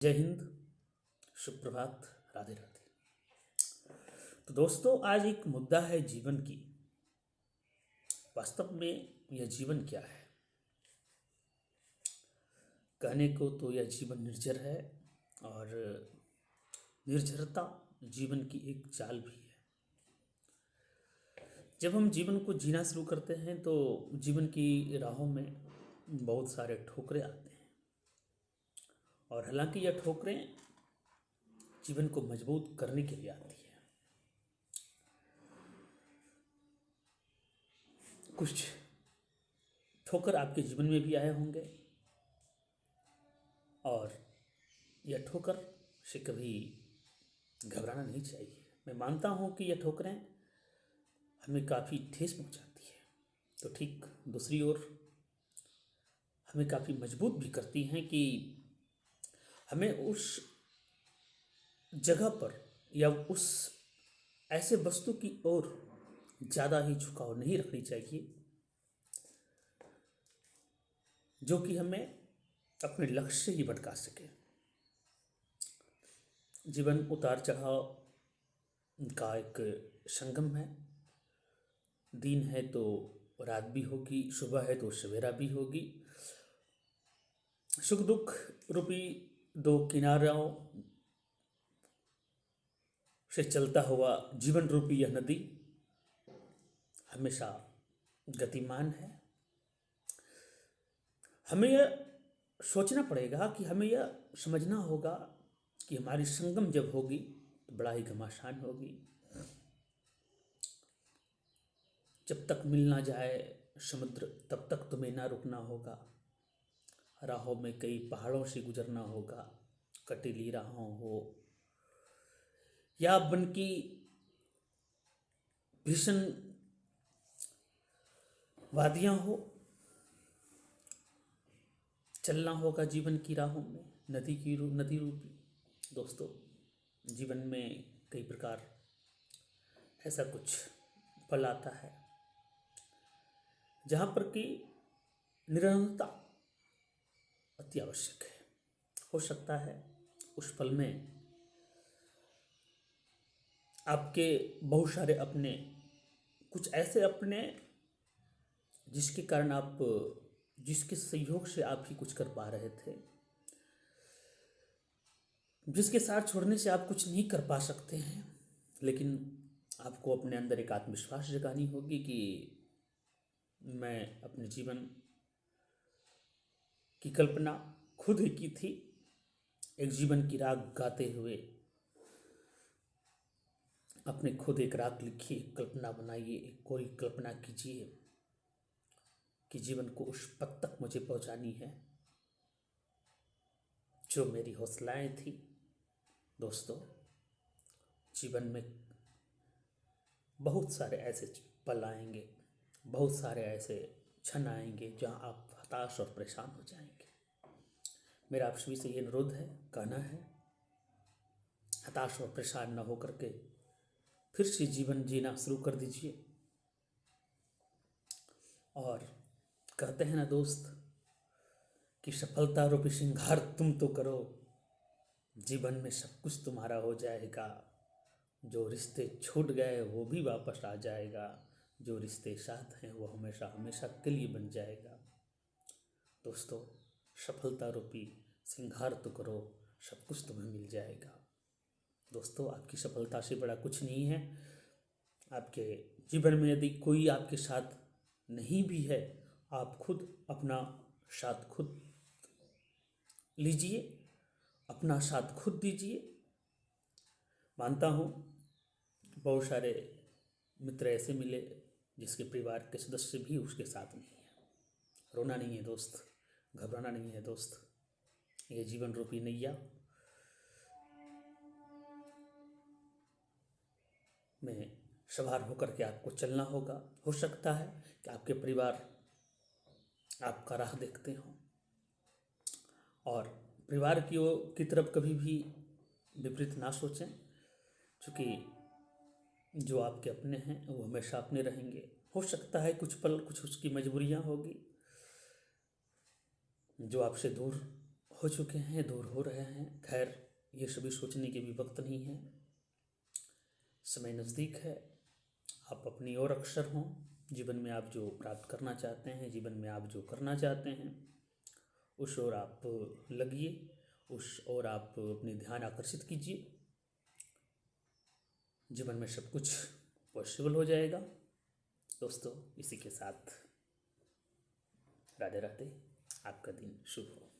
जय हिंद। सुप्रभात। राधे राधे। तो दोस्तों, आज एक मुद्दा है जीवन की। वास्तव में यह जीवन क्या है? कहने को तो यह जीवन निर्जर है, और निर्जरता जीवन की एक चाल भी है। जब हम जीवन को जीना शुरू करते हैं तो जीवन की राहों में बहुत सारे ठोकरें आते हैं, और हालांकि यह ठोकरें जीवन को मजबूत करने के लिए आती है। कुछ ठोकर आपके जीवन में भी आए होंगे, और यह ठोकर से कभी घबराना नहीं चाहिए। मैं मानता हूँ कि यह ठोकरें हमें काफ़ी ठेस पहुँचाती है, तो ठीक दूसरी ओर हमें काफ़ी मजबूत भी करती हैं कि हमें उस जगह पर या उस ऐसे वस्तु की ओर ज़्यादा ही झुकाव नहीं रखनी चाहिए जो कि हमें अपने लक्ष्य से ही भटका सके। जीवन उतार चढ़ाव का एक संगम है। दिन है तो रात भी होगी, सुबह है तो सवेरा भी होगी। सुख दुख रूपी दो किनारों से चलता हुआ जीवन रूपी यह नदी हमेशा गतिमान है। हमें यह सोचना पड़ेगा कि हमें यह समझना होगा कि हमारी संगम जब होगी तो बड़ा ही घमासान होगी। जब तक मिल ना जाए समुद्र तब तक तुम्हें ना रुकना होगा। राहों में कई पहाड़ों से गुजरना होगा। कटीली राहों हो या वन की भीषण वादियां हो, चलना होगा जीवन की राहों में नदी रूपी। दोस्तों, जीवन में कई प्रकार ऐसा कुछ पल आता है जहाँ पर कि निरंतरता अति आवश्यक है। हो सकता है उस पल में आपके बहुत सारे अपने, कुछ ऐसे अपने जिसके कारण आप, जिसके सहयोग से आप ही कुछ कर पा रहे थे, जिसके साथ छोड़ने से आप कुछ नहीं कर पा सकते हैं, लेकिन आपको अपने अंदर एक आत्मविश्वास जगानी होगी कि मैं अपने जीवन की कल्पना खुद ही की थी। एक जीवन की राग गाते हुए अपने खुद एक राग लिखिए, कल्पना बनाइए, एक कोई कल्पना कीजिए कि जीवन को उस पद तक मुझे पहुंचानी है जो मेरी हौसलाएं थी। दोस्तों, जीवन में बहुत सारे ऐसे पल आएंगे, बहुत सारे ऐसे क्षण आएंगे जहां आप हताश और परेशान हो जाएंगे। मेरा आप सभी से ये अनुरोध है, कहना है, हताश और परेशान न होकर के फिर से जीवन जीना शुरू कर दीजिए। और कहते हैं ना दोस्त कि सफलता रूपी श्रृंगार तुम तो करो, जीवन में सब कुछ तुम्हारा हो जाएगा। जो रिश्ते छूट गए वो भी वापस आ जाएगा, जो रिश्ते साथ हैं वो हमेशा हमेशा के लिए बन जाएगा। दोस्तों, सफलता रूपी श्रृंगार तो करो, सब कुछ तुम्हें मिल जाएगा। दोस्तों, आपकी सफलता से बड़ा कुछ नहीं है। आपके जीवन में यदि कोई आपके साथ नहीं भी है, आप खुद अपना साथ खुद लीजिए, अपना साथ खुद दीजिए। मानता हूँ बहुत सारे मित्र ऐसे मिले जिसके परिवार के सदस्य भी उसके साथ नहीं है। रोना नहीं है दोस्त, घबराना नहीं है दोस्त। ये जीवन रूपी नैया में सवार होकर के आपको चलना होगा। हो सकता है कि आपके परिवार आपका राह देखते हों, और परिवार की तरफ कभी भी विपरीत ना सोचें, क्योंकि जो आपके अपने हैं वो हमेशा अपने रहेंगे। हो सकता है कुछ पल कुछ उसकी मजबूरियां होगी जो आपसे दूर हो चुके हैं, दूर हो रहे हैं। खैर, ये सभी सोचने के भी वक्त नहीं है, समय नज़दीक है। आप अपनी ओर अग्रसर हों। जीवन में आप जो प्राप्त करना चाहते हैं, जीवन में आप जो करना चाहते हैं, उस ओर आप लगिए, उस ओर आप अपनी ध्यान आकर्षित कीजिए। जीवन में सब कुछ पॉसिबल हो जाएगा। दोस्तों, इसी के साथ राधे राधे। आपका दिन शुभ हो।